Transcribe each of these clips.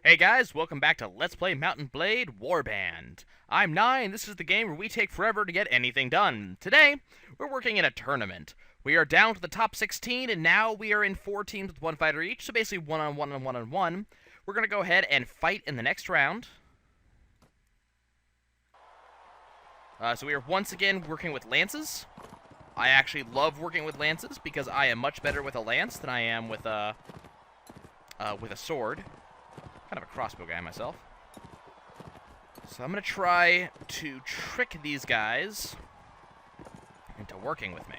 Hey guys, welcome back to Let's Play Mountain Blade Warband. I'm Nine, this is the game where we take forever to get anything done. Today, we're working in a tournament. We are down to the top 16, and now we are in 4 teams with 1 fighter each, so basically 1-on-1 and 1-on-1. We're going to go ahead and fight in the next round. So we are once again working with lances. I actually love working with lances because I am much better with a lance than I am with a sword. Kind of a crossbow guy myself. So I'm going to try to trick these guys into working with me.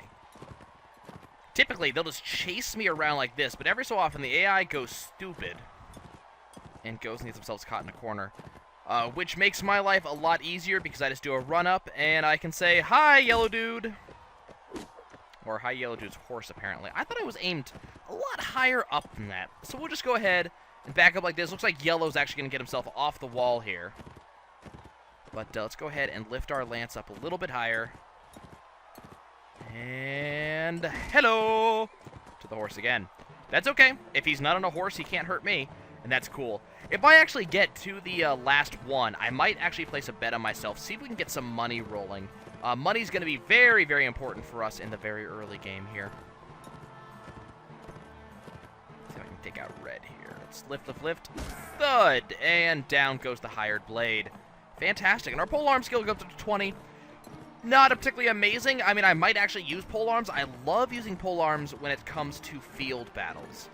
Typically, they'll just chase me around like this, but every so often the AI goes stupid and goes and gets themselves caught in a corner, which makes my life a lot easier because I just do a run-up and I can say, "Hi, yellow dude." Or, "Hi, yellow dude's horse," apparently. I thought I was aimed a lot higher up than that. So we'll just go ahead and back up like this. Looks like yellow's actually going to get himself off the wall here. But let's go ahead and lift our lance up a little bit higher. And hello to the horse again. That's okay. If he's not on a horse, he can't hurt me. And that's cool. If I actually get to the last one, I might actually place a bet on myself. See if we can get some money rolling. Money's going to be very, very important for us in the very early game here. See if I can take out red here. Let's lift, lift, lift. Thud! And down goes the hired blade. Fantastic. And our polearm skill goes up to 20. Not particularly amazing. I mean, I might actually use polearms. I love using polearms when it comes to field battles.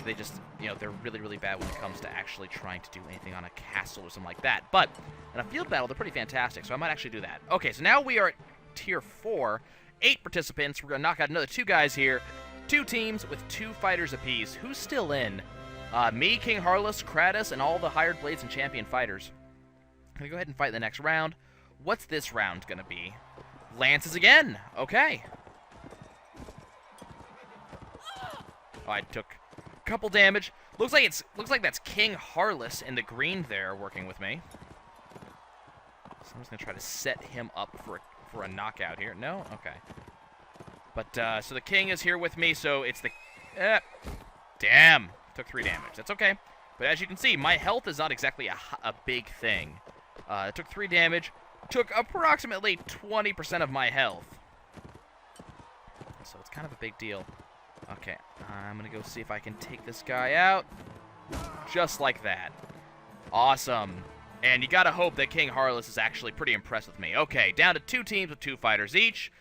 They just, they're really, really bad when it comes to actually trying to do anything on a castle or something like that. But in a field battle, they're pretty fantastic, so I might actually do that. Okay, so now we are at Tier 4. 8 participants. We're going to knock out another 2 guys here. 2 teams with 2 fighters apiece. Who's still in? Me, King Harless, Kratos, and all the hired blades and champion fighters. I'm going to go ahead and fight the next round. What's this round going to be? Lances again. Okay. Oh, I took a couple damage. Looks like that's King Harless in the green there working with me. So I'm just going to try to set him up for a knockout here. No? Okay. But, so the king is here with me, so it's the... damn! Took 3 damage. That's okay. But as you can see, my health is not exactly a big thing. It took 3 damage. Took approximately 20% of my health. So it's kind of a big deal. Okay, I'm going to go see if I can take this guy out. Just like that. Awesome. And you got to hope that King Harless is actually pretty impressed with me. Okay, down to 2 teams with 2 fighters each.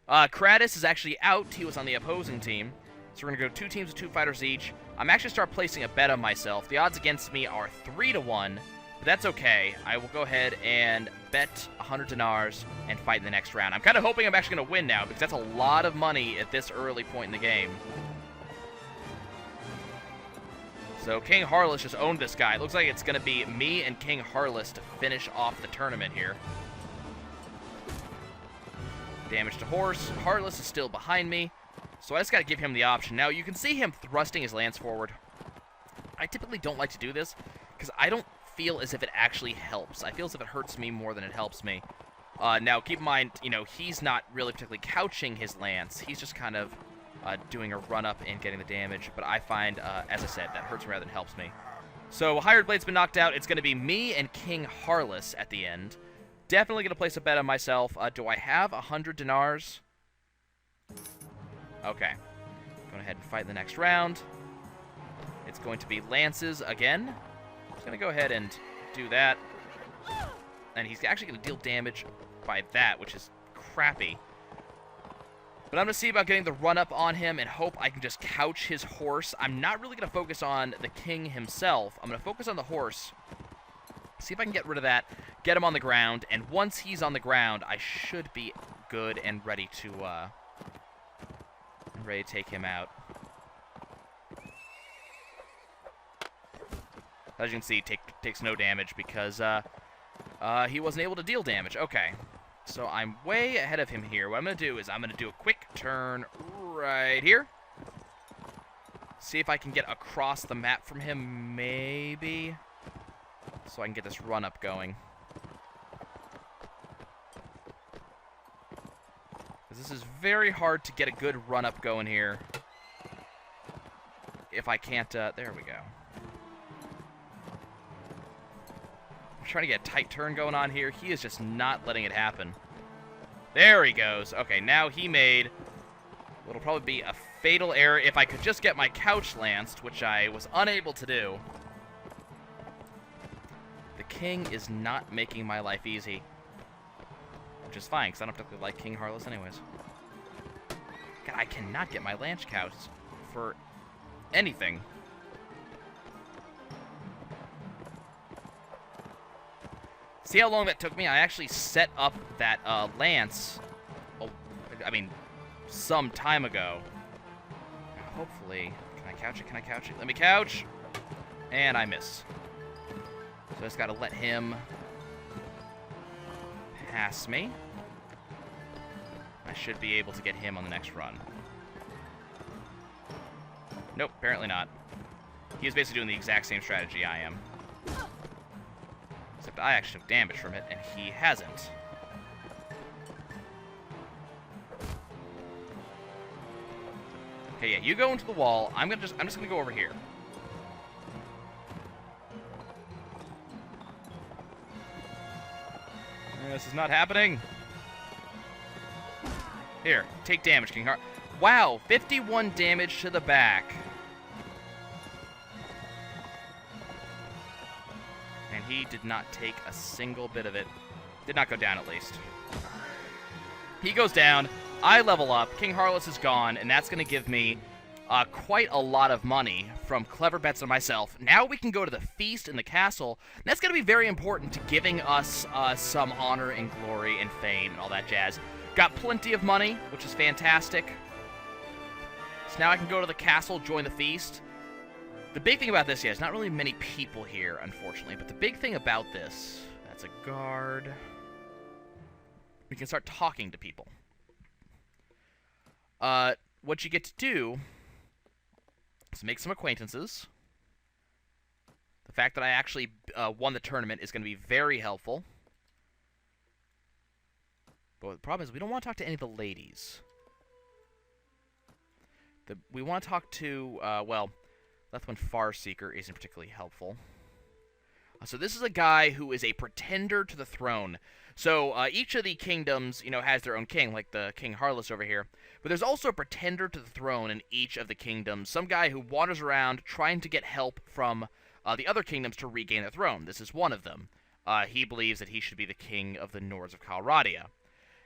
Kratos is actually out. He was on the opposing team. So we're going to go 2 teams with 2 fighters each. I'm actually start placing a bet on myself. The odds against me are 3-1. But that's okay. I will go ahead and bet 100 dinars and fight in the next round. I'm kind of hoping I'm actually going to win now, because that's a lot of money at this early point in the game. So King Harless just owned this guy. It looks like it's going to be me and King Harless to finish off the tournament here. Damage to horse. Harless is still behind me, so I just got to give him the option. Now, you can see him thrusting his lance forward. I typically don't like to do this, because I don't feel as if it actually helps. I feel as if it hurts me more than it helps me. Now, keep in mind, he's not really particularly couching his lance. He's just kind of doing a run-up and getting the damage. But I find, as I said, that hurts me rather than helps me. So, Hired Blade's been knocked out. It's going to be me and King Harless at the end. Definitely going to place a bet on myself. Do I have 100 dinars? Okay. Going ahead and fight in the next round. It's going to be lances again. I'm going to go ahead and do that. And he's actually going to deal damage by that, which is crappy. But I'm going to see about getting the run-up on him and hope I can just couch his horse. I'm not really going to focus on the king himself. I'm going to focus on the horse. See if I can get rid of that, get him on the ground, and once he's on the ground, I should be good and ready to take him out. As you can see, takes no damage because he wasn't able to deal damage. Okay, so I'm way ahead of him here. What I'm going to do is I'm going to do a quick turn right here. See if I can get across the map from him, maybe, so I can get this run-up going. This is very hard to get a good run-up going here. If I can't, there we go. trying to get a tight turn going on here. He is just not letting it happen. There he goes. Okay, now he made what'll probably be a fatal error if I could just get my couch lanced, which I was unable to do. The king is not making my life easy. Which is fine, because I don't particularly like King Harless anyways. God, I cannot get my lance couch for anything. See how long that took me? I actually set up that lance, some time ago. Hopefully, can I couch it? Can I couch it? Let me couch! And I miss. So I just gotta let him pass me. I should be able to get him on the next run. Nope, apparently not. He is basically doing the exact same strategy I am. Except I actually took damage from it, and he hasn't. Okay, yeah, you go into the wall. I'm just gonna go over here. This is not happening. Here, take damage, King Har. Wow, 51 damage to the back. And he did not take a single bit of it. Did not go down, at least. He goes down. I level up. King Harless is gone, and that's going to give me quite a lot of money from clever bets on myself. Now we can go to the feast in the castle. And that's going to be very important to giving us some honor and glory and fame and all that jazz. Got plenty of money, which is fantastic. So now I can go to the castle, join the feast. The big thing about this, yeah, there's not really many people here, unfortunately. But the big thing about this, that's a guard. We can start talking to people. What you get to do is make some acquaintances. The fact that I actually won the tournament is going to be very helpful. But the problem is we don't want to talk to any of the ladies. We want to talk to, well, Lethwin Farseeker isn't particularly helpful. So this is a guy who is a pretender to the throne. So each of the kingdoms, you know, has their own king, like the King Harless over here. But there's also a pretender to the throne in each of the kingdoms. Some guy who wanders around trying to get help from the other kingdoms to regain the throne. This is one of them. He believes that he should be the king of the Nords of Calradia.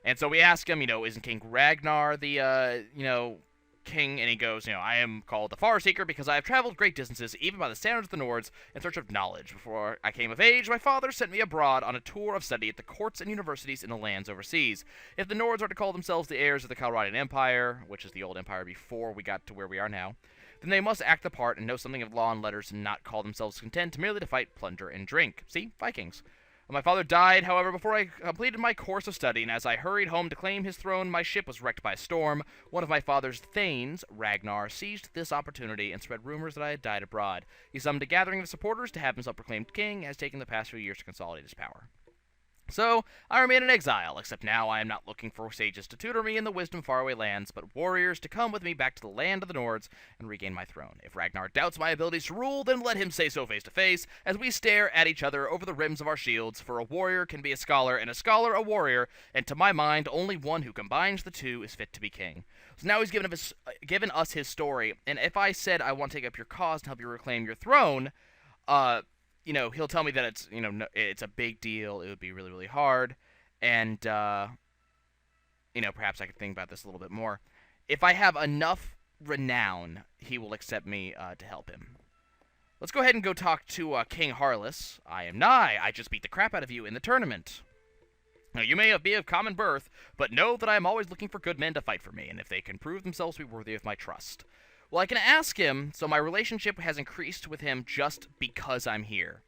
And so we ask him, you know, isn't King Ragnar the, you know, king? And he goes, you know, I am called the Farseeker because I have traveled great distances, even by the standards of the Nords, in search of knowledge. Before I came of age, my father sent me abroad on a tour of study at the courts and universities in the lands overseas. If the Nords are to call themselves the heirs of the Calradian Empire, which is the old empire before we got to where we are now, then they must act the part and know something of law and letters and not call themselves content merely to fight, plunder, and drink. See? Vikings. My father died, however, before I completed my course of study, and as I hurried home to claim his throne, my ship was wrecked by a storm. One of my father's thanes, Ragnar, seized this opportunity and spread rumors that I had died abroad. He summoned a gathering of supporters to have himself proclaimed king, and has taken the past few years to consolidate his power. So, I remain in exile, except now I am not looking for sages to tutor me in the wisdom of faraway lands, but warriors to come with me back to the land of the Nords and regain my throne. If Ragnar doubts my abilities to rule, then let him say so face to face, as we stare at each other over the rims of our shields, for a warrior can be a scholar, and a scholar a warrior, and to my mind, only one who combines the two is fit to be king. So now he's given us his story, and if I said I want to take up your cause and help you reclaim your throne, you know, he'll tell me that it's, you know, no, it's a big deal, it would be really, really hard, and, you know, perhaps I could think about this a little bit more. If I have enough renown, he will accept me to help him. Let's go ahead and go talk to King Harless. I am nigh. I just beat the crap out of you in the tournament. Now, you may be of common birth, but know that I am always looking for good men to fight for me, and if they can prove themselves to be worthy of my trust. Well, I can ask him, so my relationship has increased with him just because I'm here.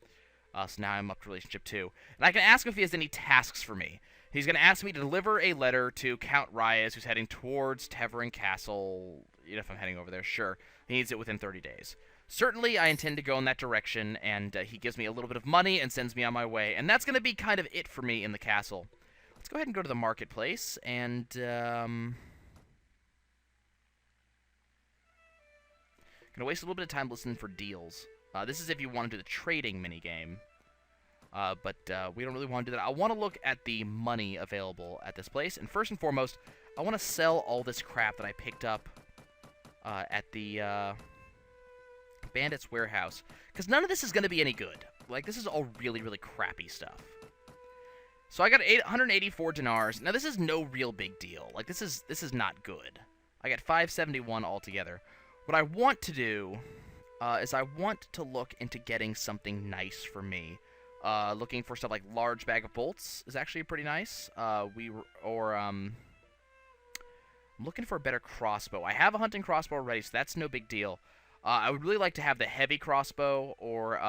So now I'm up to relationship 2. And I can ask him if he has any tasks for me. He's going to ask me to deliver a letter to Count Reyes, who's heading towards Tevering Castle. You know, if I'm heading over there, sure. He needs it within 30 days. Certainly, I intend to go in that direction, and he gives me a little bit of money and sends me on my way. And that's going to be kind of it for me in the castle. Let's go ahead and go to the marketplace, and, Gonna waste a little bit of time listening for deals. This is if you want to do the trading minigame. but we don't really want to do that. I want to look at the money available at this place. And first and foremost, I want to sell all this crap that I picked up at the Bandit's Warehouse. Because none of this is going to be any good. Like, this is all really, really crappy stuff. So I got 184 dinars. Now, this is no real big deal. Like, this is not good. I got 571 altogether. What I want to do is I want to look into getting something nice for me. Looking for stuff like large bag of bolts is actually pretty nice. I'm looking for a better crossbow. I have a hunting crossbow already, so that's no big deal. I would really like to have the heavy crossbow, or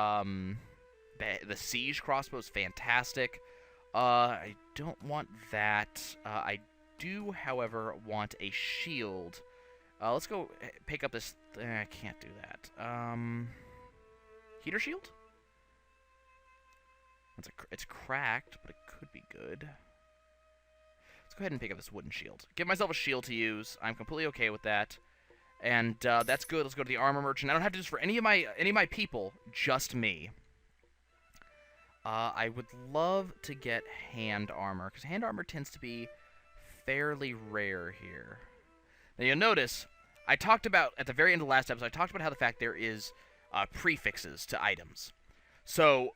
the siege crossbow is fantastic. I don't want that. I do, however, want a shield. Let's go pick up this... I can't do that. Heater shield? It's cracked, but it could be good. Let's go ahead and pick up this wooden shield. Give myself a shield to use. I'm completely okay with that. And that's good. Let's go to the armor merchant. I don't have to do this for any of my people, just me. I would love to get hand armor, because hand armor tends to be fairly rare here. Now you'll notice, I talked about, at the very end of the last episode, I talked about how the fact there is prefixes to items. So,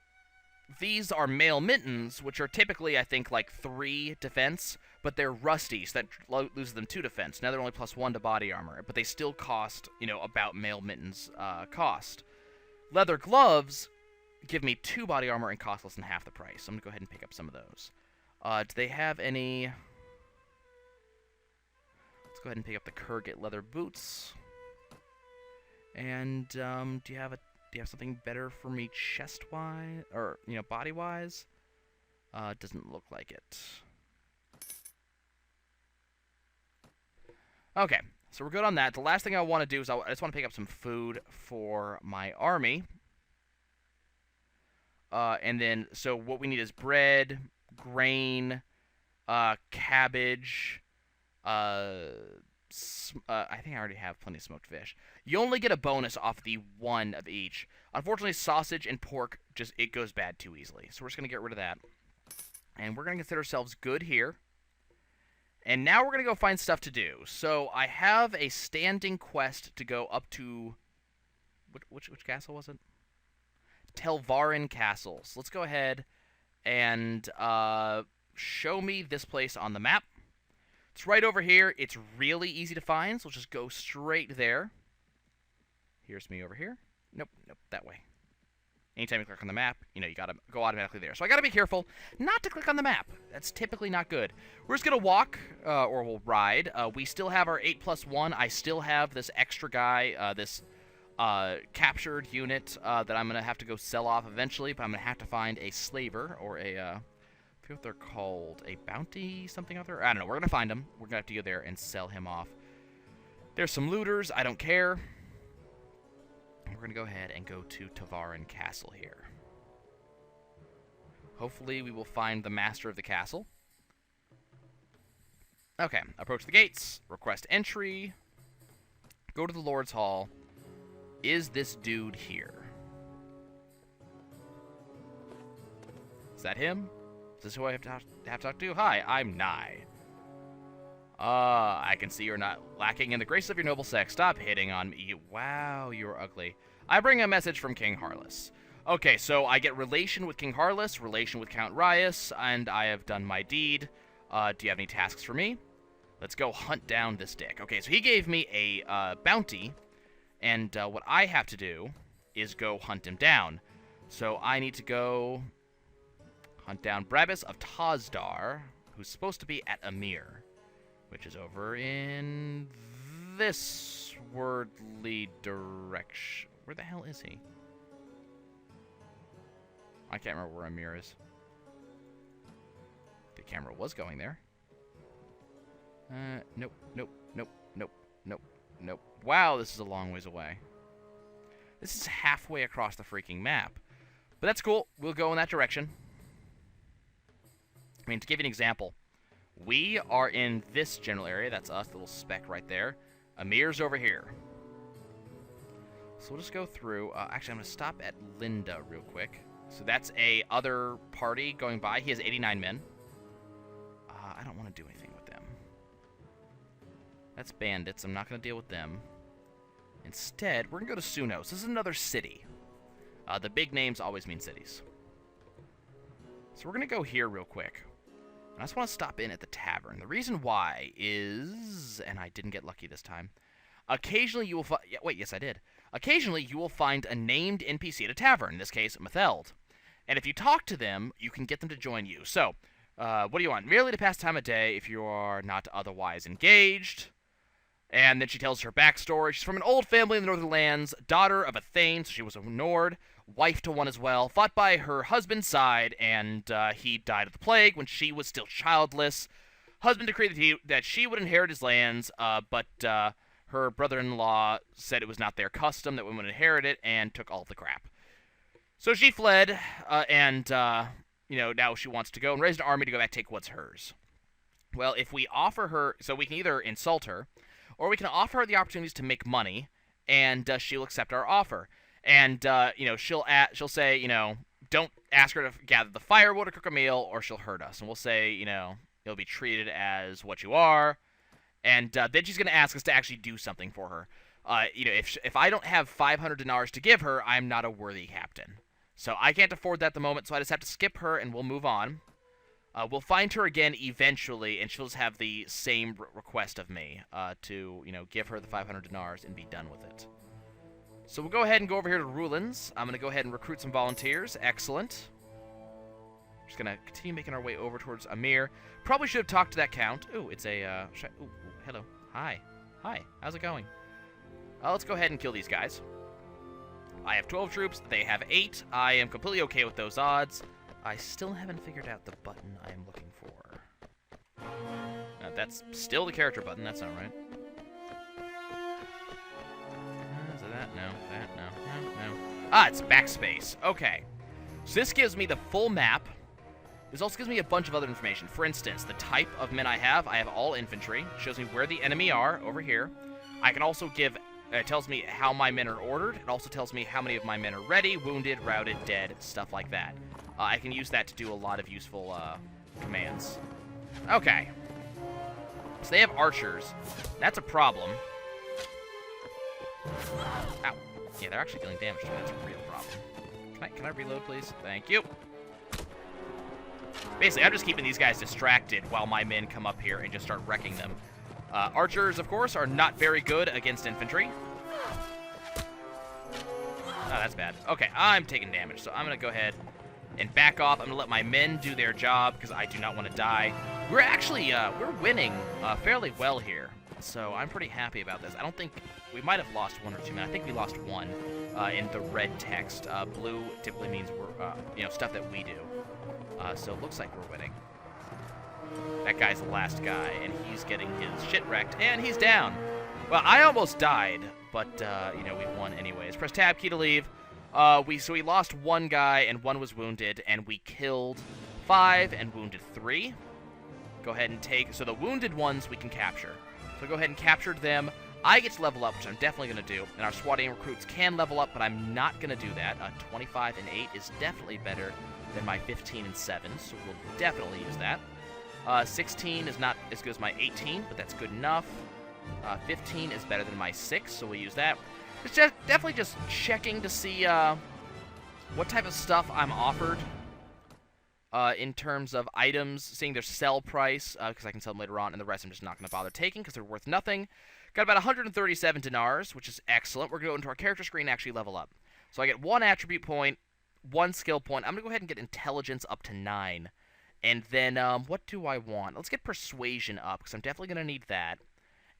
these are mail mittens, which are typically, I think, like 3 defense, but they're rusty, so that loses them 2 defense. Now they're only +1 to body armor, but they still cost, about mail mittens cost. Leather gloves give me 2 body armor and cost less than half the price. So I'm going to go ahead and pick up some of those. Do they have any... Let's go ahead and pick up the Kurgit leather boots. And do you have something better for me chest-wise, or body-wise? Doesn't look like it. Okay, so we're good on that. The last thing I want to do is I just want to pick up some food for my army. And then, so what we need is bread, grain, cabbage, I think I already have plenty of smoked fish. You only get a bonus off the 1 of each. Unfortunately, sausage and pork, it goes bad too easily. So we're just going to get rid of that. And we're going to consider ourselves good here. And now we're going to go find stuff to do. So I have a standing quest to go up to... Which castle was it? Telvarin Castle. So let's go ahead and show me this place on the map. It's right over here. It's really easy to find, so let's just go straight there. Here's me over here. Nope, that way. Anytime you click on the map, you gotta go automatically there. So I gotta be careful not to click on the map. That's typically not good. We're just gonna walk, or we'll ride. We still have our 8+1. I still have this extra guy, this captured unit that I'm gonna have to go sell off eventually, but I'm gonna have to find a slaver, or a... I forget what they're called. A bounty something other? I don't know. We're going to find him. We're going to have to go there and sell him off. There's some looters. I don't care. We're going to go ahead and go to Telvarin Castle here. Hopefully we will find the master of the castle. Okay. Approach the gates. Request entry. Go to the Lord's Hall. Is this dude here? Is that him? Is this who I have to talk to? Hi, I'm Nye. I can see you're not lacking in the grace of your noble sex. Stop hitting on me. Wow, you're ugly. I bring a message from King Harless. Okay, so I get relation with King Harless, relation with Count Rias, and I have done my deed. Do you have any tasks for me? Let's go hunt down this dick. Okay, so he gave me a bounty, and what I have to do is go hunt him down. So I need to go... hunt down Brabus of Tazdar, who's supposed to be at Amir, which is over in this wordly direction. Where the hell is he? I can't remember where Amir is. The camera was going there. Nope. Wow, this is a long ways away. This is halfway across the freaking map. But that's cool. We'll go in that direction. I mean, to give you an example, we are in this general area. That's us, the little speck right there. Amir's over here. So we'll just go through. Actually, I'm going to stop at Linda real quick. So that's a other party going by. He has 89 men. I don't want to do anything with them. That's bandits. I'm not going to deal with them. Instead, we're going to go to Sunos. This is another city. The big names always mean cities. So we're going to go here real quick. I just want to stop in at the tavern. The reason why is... And I didn't get lucky this time. Occasionally you will find... Yeah, wait, yes I did. Occasionally you will find a named NPC at a tavern. In this case, Matheld. And if you talk to them, you can get them to join you. So, what do you want? Merely to pass time of day if you are not otherwise engaged. And then she tells her backstory. She's from an old family in the Northern Lands, daughter of a Thane, so she was a Nord, wife to one as well, fought by her husband's side, and he died of the plague when she was still childless. Husband decreed that she would inherit his lands, but her brother-in-law said it was not their custom that women would inherit it, and took all the crap. So she fled, and now she wants to go and raise an army to go back take what's hers. Well, if we offer her, so we can either insult her, or we can offer her the opportunities to make money, and she'll accept our offer. And, she'll say, don't ask her to gather the firewood or cook a meal, or she'll hurt us. And we'll say, you'll be treated as what you are. And then she's going to ask us to actually do something for her. If I don't have 500 dinars to give her, I'm not a worthy captain. So I can't afford that at the moment, so I just have to skip her, and we'll move on. We'll find her again eventually, and she'll just have the same request of me to, give her the 500 dinars and be done with it. So we'll go ahead and go over here to Rulins. I'm going to go ahead and recruit some volunteers. Excellent. Just going to continue making our way over towards Amir. Probably should have talked to that count. Ooh, it's a... ooh, hello. Hi. Hi. How's it going? Let's go ahead and kill these guys. I have 12 troops. They have 8. I am completely okay with those odds. I still haven't figured out the button I am looking for. That's still the character button. That's not right. Is it that? No. That? No. Ah, it's backspace. Okay. So this gives me the full map. This also gives me a bunch of other information. For instance, the type of men I have all infantry. It shows me where the enemy are over here. I can also give... It tells me how my men are ordered. It also tells me how many of my men are ready, wounded, routed, dead, stuff like that. I can use that to do a lot of useful commands. Okay. So they have archers. That's a problem. Ow. Yeah, they're actually dealing damage to me. That's a real problem. Can I reload, please? Thank you. Basically, I'm just keeping these guys distracted while my men come up here and just start wrecking them. Archers, of course, are not very good against infantry. Oh, that's bad. Okay, I'm taking damage, so I'm going to go ahead and back off. I'm going to let my men do their job because I do not want to die. We're actually, we're winning fairly well here, so I'm pretty happy about this. I don't think... We might have lost 1 or 2 men. I think we lost 1 in the red text. Blue typically means we're, stuff that we do. So it looks like we're winning. That guy's the last guy, and he's getting his shit wrecked, and he's down. Well, I almost died, but, we won anyways. Press tab key to leave. So we lost 1 guy, and 1 was wounded, and we killed 5 and wounded 3. Go ahead and take... So the wounded ones we can capture. So go ahead and capture them. I get to level up, which I'm definitely going to do, and our SWAT recruits can level up, but I'm not going to do that. 25 and 8 is definitely better than my 15 and 7, so we'll definitely use that. 16 is not as good as my 18, but that's good enough. 15 is better than my 6, so we'll use that. It's just definitely just checking to see what type of stuff I'm offered in terms of items, seeing their sell price, because I can sell them later on, and the rest I'm just not going to bother taking because they're worth nothing. Got about 137 dinars, which is excellent. We're going to go into our character screen and actually level up. So I get 1 attribute point, 1 skill point. I'm going to go ahead and get intelligence up to 9. And then, what do I want? Let's get persuasion up, because I'm definitely going to need that.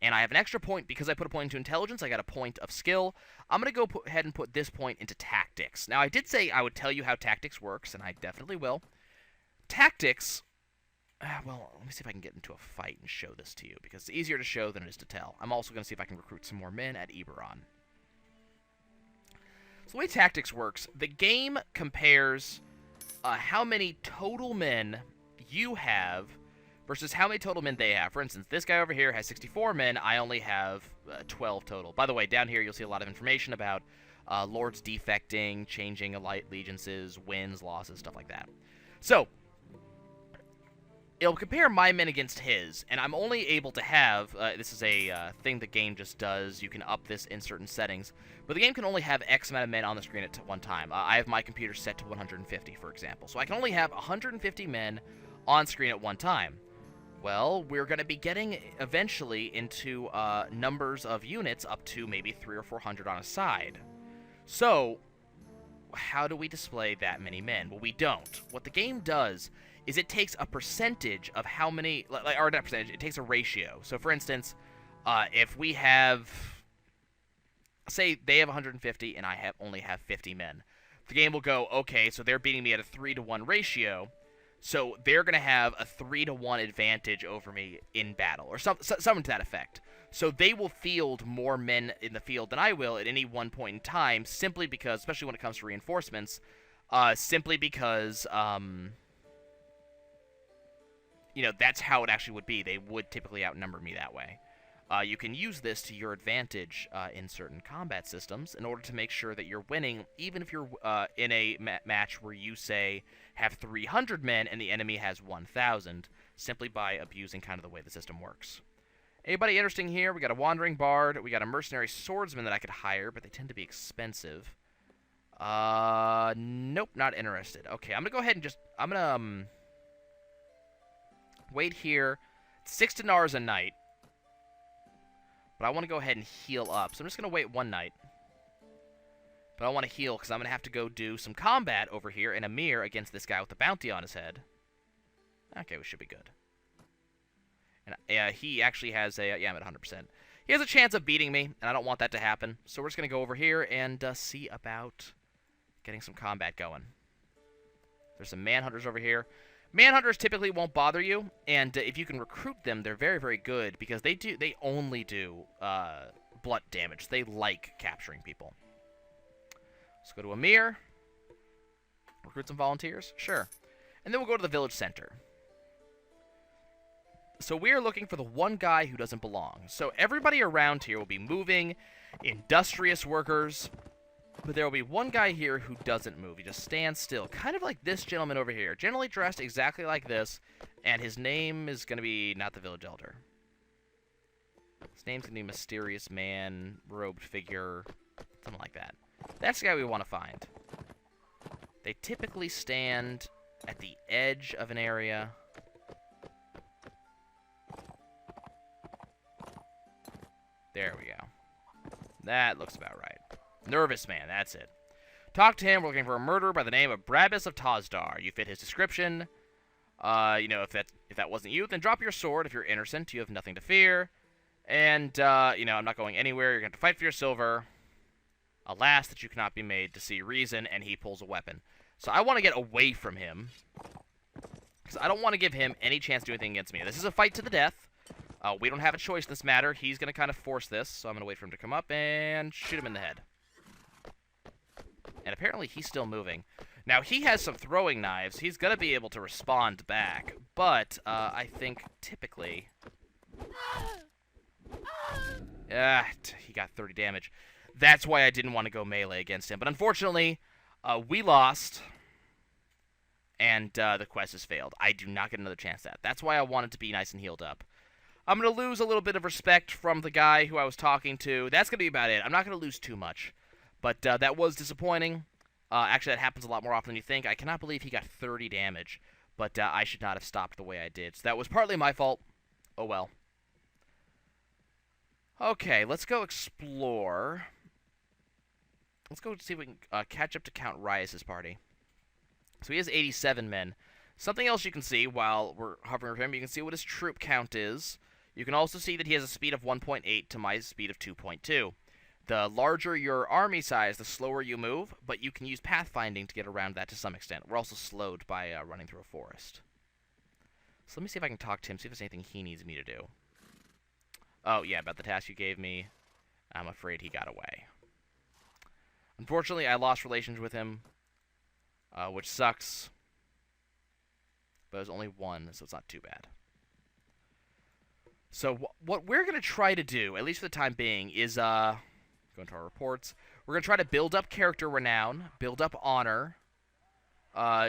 And I have an extra point because I put a point into intelligence. I got a point of skill. I'm going to go ahead and put this point into tactics. Now, I did say I would tell you how tactics works, and I definitely will. Tactics... well, let me see if I can get into a fight and show this to you, because it's easier to show than it is to tell. I'm also going to see if I can recruit some more men at Eberron. So the way tactics works, the game compares how many total men you have versus how many total men they have. For instance, this guy over here has 64 men. I only have 12 total. By the way, down here you'll see a lot of information about lords defecting, changing allegiances, wins, losses, stuff like that. So, it'll compare my men against his, and I'm only able to have, this is a thing the game just does, you can up this in certain settings, but the game can only have X amount of men on the screen at one time. I have my computer set to 150, for example, so I can only have 150 men on screen at one time. Well, we're going to be getting eventually into numbers of units up to maybe 300 or 400 on a side. So, how do we display that many men? Well, we don't. What the game does is it takes a percentage of how many, or not percentage, it takes a ratio. So, for instance, if we have, say they have 150 and I only have 50 men, the game will go, okay, so they're beating me at a 3-to-1 ratio, so they're going to have a 3-to-1 advantage over me in battle, or something to that effect. So they will field more men in the field than I will at any one point in time, simply because, especially when it comes to reinforcements, simply because, you know, that's how it actually would be. They would typically outnumber me that way. You can use this to your advantage in certain combat systems in order to make sure that you're winning, even if you're in a match where you, say, have 300 men and the enemy has 1,000, simply by abusing kind of the way the system works. Anybody interesting here? We got a Wandering Bard. We got a Mercenary Swordsman that I could hire, but they tend to be expensive. Nope, not interested. Okay, I'm going to go ahead and just... I'm going to wait here. 6 dinars a night. But I want to go ahead and heal up. So I'm just going to wait one night. But I want to heal because I'm going to have to go do some combat over here in Amir against this guy with the bounty on his head. Okay, we should be good. And he actually has a... yeah, I'm at 100%. He has a chance of beating me, and I don't want that to happen. So we're just going to go over here and see about getting some combat going. There's some Manhunters over here. Manhunters typically won't bother you, and if you can recruit them, they're very, very good, because they only do blunt damage. They like capturing people. Let's go to Amir. Recruit some volunteers? Sure. And then we'll go to the village center. So we're looking for the one guy who doesn't belong. So everybody around here will be moving, industrious workers, but there will be one guy here who doesn't move. He just stands still, kind of like this gentleman over here. Generally dressed exactly like this, and his name is going to be not the village elder. His name's going to be Mysterious Man, Robed Figure, something like that. That's the guy we want to find. They typically stand at the edge of an area. There we go. That looks about right. Nervous Man, that's it. Talk to him. We're looking for a murderer by the name of Brabus of Tozdar. You fit his description. You know, if that wasn't you, then drop your sword. If you're innocent, you have nothing to fear. And, you know, I'm not going anywhere. You're going to fight for your silver. Alas, that you cannot be made to see reason, and he pulls a weapon. So I want to get away from him, because I don't want to give him any chance to do anything against me. This is a fight to the death. We don't have a choice in this matter. He's going to kind of force this, so I'm going to wait for him to come up and shoot him in the head. And apparently he's still moving. Now, he has some throwing knives. He's going to be able to respond back, but I think typically... he got 30 damage. That's why I didn't want to go melee against him. But unfortunately, we lost, and the quest has failed. I do not get another chance at that. That's why I wanted to be nice and healed up. I'm going to lose a little bit of respect from the guy who I was talking to. That's going to be about it. I'm not going to lose too much. But that was disappointing. Actually, that happens a lot more often than you think. I cannot believe he got 30 damage. But I should not have stopped the way I did. So that was partly my fault. Oh well. Okay, let's go explore. Let's go see if we can catch up to Count Rias's party. So he has 87 men. Something else you can see while we're hovering over him, you can see what his troop count is. You can also see that he has a speed of 1.8 to my speed of 2.2. The larger your army size, the slower you move, but you can use pathfinding to get around that to some extent. We're also slowed by running through a forest. So let me see if I can talk to him, see if there's anything he needs me to do. Oh, yeah, about the task you gave me. I'm afraid he got away. Unfortunately, I lost relations with him, which sucks. But it was only one, so it's not too bad. So what we're going to try to do, at least for the time being, is go into our reports. We're going to try to build up character renown, build up honor,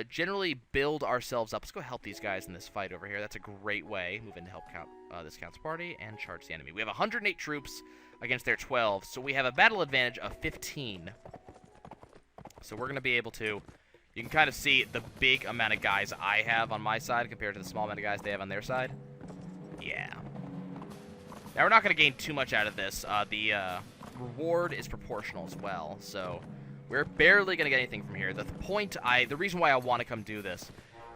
generally build ourselves up. Let's go help these guys in this fight over here. That's a great way. Move in to help count this count's party and charge the enemy. We have 108 troops against their 12, so we have a battle advantage of 15. So we're going to be able to... You can kind of see the big amount of guys I have on my side compared to the small amount of guys they have on their side. Yeah. Now, we're not going to gain too much out of this. The reward is proportional as well, so we're barely going to get anything from here. The reason why I want to come do this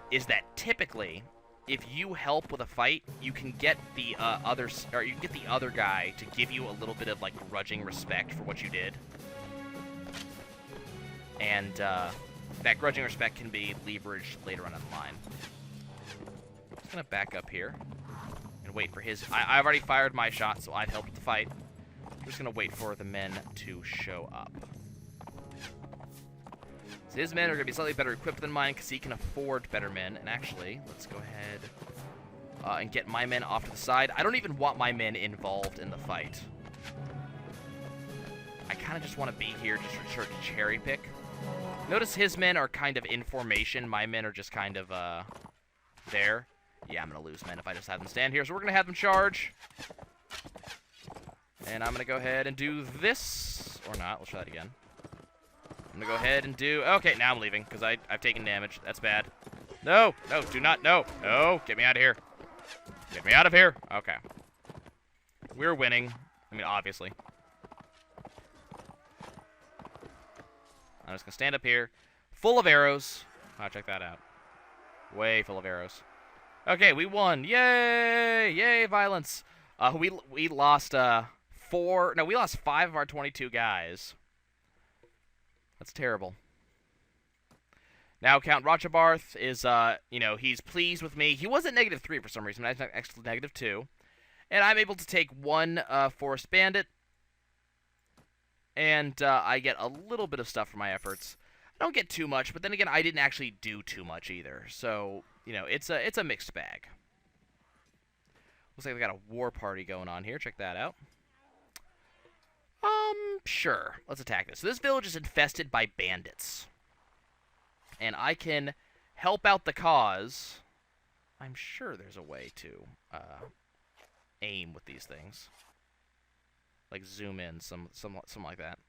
is that typically, if you help with a fight, you can get the other guy to give you a little bit of like grudging respect for what you did, and that grudging respect can be leveraged later on in the line. I'm just gonna back up here and wait for his... I've already fired my shot, so I've helped with the fight. I'm just gonna wait for the men to show up. So his men are gonna be slightly better equipped than mine because he can afford better men. And actually, let's go ahead and get my men off to the side. I don't even want my men involved in the fight. I kind of just want to be here just to sort of cherry pick. Notice his men are kind of in formation. My men are just kind of there. Yeah, I'm going to lose men if I just have them stand here. So we're going to have them charge. And I'm going to go ahead and do this. Or not. We'll try that again. I'm going to go ahead and do... Okay, now I'm leaving because I've taken damage. That's bad. No. No, do not. No. No. Get me out of here. Get me out of here. Okay. We're winning. I mean, obviously. I'm just going to stand up here. Full of arrows. Oh, check that out. Way full of arrows. Okay, we won. Yay! Yay, violence. We lost we lost 5 of our 22 guys. That's terrible. Now, Count Rochabarth is, he's pleased with me. He was at -3 for some reason. I was actually -2. And I'm able to take 1 Forest Bandit. And I get a little bit of stuff for my efforts. I don't get too much, but then again, I didn't actually do too much either. So, it's a mixed bag. Looks like we got a war party going on here. Check that out. Sure. Let's attack this. So this village is infested by bandits. And I can help out the cause. I'm sure there's a way to aim with these things. Like zoom in, something like that.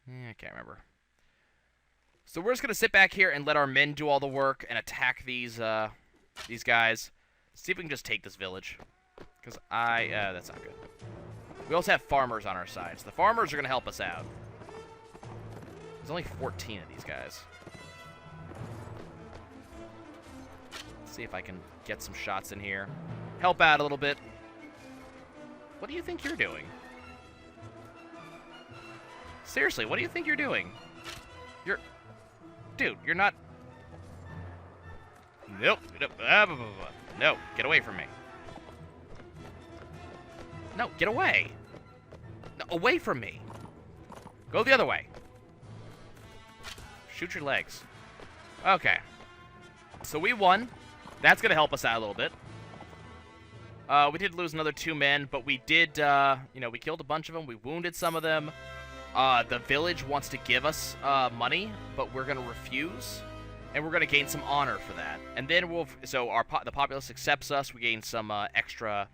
I can't remember. So we're just gonna sit back here and let our men do all the work and attack these guys. See if we can just take this village. Because that's not good. We also have farmers on our side, so the farmers are gonna help us out. There's only 14 of these guys. Let's see if I can get some shots in here. Help out a little bit. What do you think you're doing? Seriously, what do you think you're doing? Dude, you're not... Nope. No, get away from me. No, get away. No, away from me. Go the other way. Shoot your legs. Okay. So we won. That's going to help us out a little bit. We did lose another 2 men, but we did, we killed a bunch of them. We wounded some of them. The village wants to give us money, but we're going to refuse. And we're going to gain some honor for that. And then the populace accepts us. We gain some extra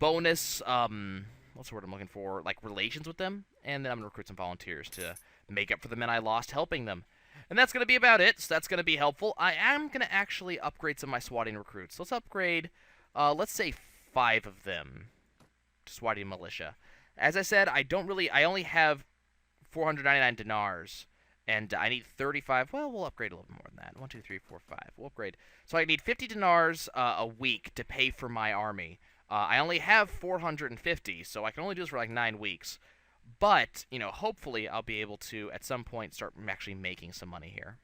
bonus, what's the word I'm looking for? Like relations with them. And then I'm going to recruit some volunteers to make up for the men I lost helping them. And that's going to be about it. So that's going to be helpful. I am going to actually upgrade some of my swatting recruits. Let's upgrade, let's say 5 of them to swatting militia. As I said, I only have 499 dinars, and I need 35. Well, we'll upgrade a little bit more than that. 1, 2, 3, 4, 5. We'll upgrade. So I need 50 dinars a week to pay for my army. I only have 450, so I can only do this for like 9 weeks. But, hopefully I'll be able to, at some point, start actually making some money here.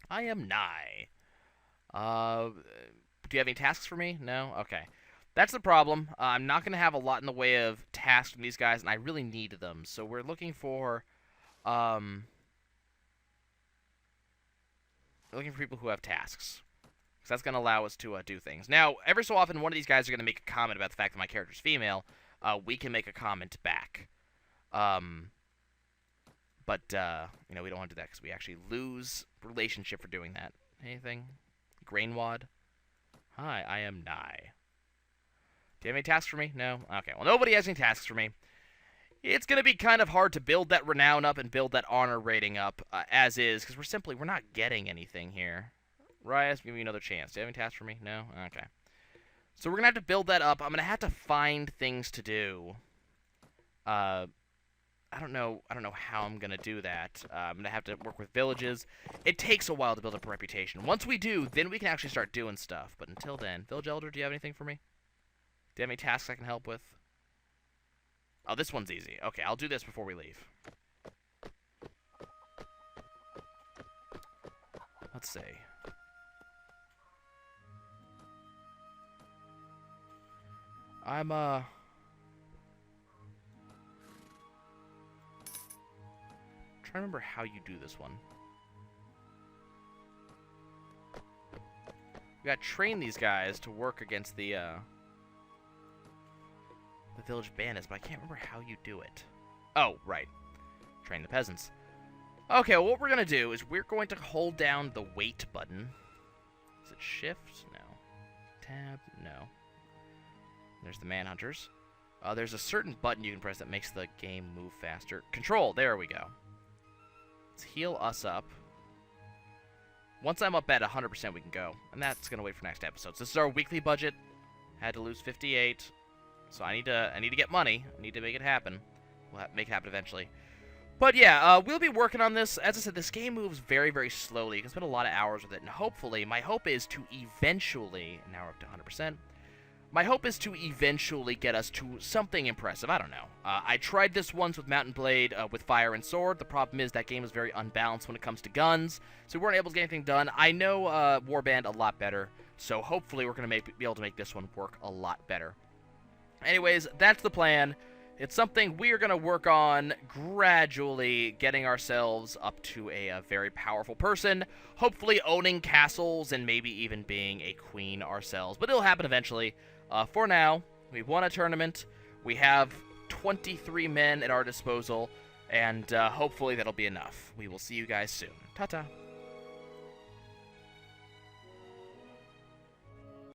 I am nigh. Do you have any tasks for me? No? Okay. That's the problem. I'm not going to have a lot in the way of tasks from these guys, and I really need them. So we're looking for people who have tasks. Because that's going to allow us to do things. Now, every so often, one of these guys are going to make a comment about the fact that my character's female. we can make a comment back. But you know, we don't want to do that because we actually lose relationship for doing that. Anything? Grainwad? Hi, I am Nye. Do you have any tasks for me? No? Okay, well, nobody has any tasks for me. It's going to be kind of hard to build that renown up and build that honor rating up as is, because we're not getting anything here. Rias, give me another chance. Do you have any tasks for me? No? Okay. So we're going to have to build that up. I'm going to have to find things to do. I don't know how I'm going to do that. I'm going to have to work with villages. It takes a while to build up a reputation. Once we do, then we can actually start doing stuff. But until then, Village Elder, do you have anything for me? Do you have any tasks I can help with? Oh, this one's easy. Okay, I'll do this before we leave. Let's see. I'm, trying to remember how you do this one. We gotta train these guys to work against the village bandits, but I can't remember how you do it. Oh, right. Train the peasants. Okay, well, what we're gonna do is we're going to hold down the wait button. Is it shift? No. Tab? No. There's the manhunters. There's a certain button you can press that makes the game move faster. Control! There we go. Let's heal us up. Once I'm up at 100%, we can go. And that's going to wait for next episode. So this is our weekly budget. Had to lose 58. So I need to get money. I need to make it happen. We'll make it happen eventually. But yeah, we'll be working on this. As I said, this game moves very, very slowly. You can spend a lot of hours with it. And hopefully, my hope is to eventually... Now we're up to 100%. My hope is to eventually get us to something impressive. I don't know. I tried this once with Mountain Blade, with Fire and Sword. The problem is that game is very unbalanced when it comes to guns, so we weren't able to get anything done. I know Warband a lot better, so hopefully we're going to be able to make this one work a lot better. Anyways, that's the plan. It's something we are going to work on gradually, getting ourselves up to a very powerful person, hopefully owning castles and maybe even being a queen ourselves, but it'll happen eventually. For now, we won a tournament, we have 23 men at our disposal, and hopefully that'll be enough. We will see you guys soon. Ta-ta.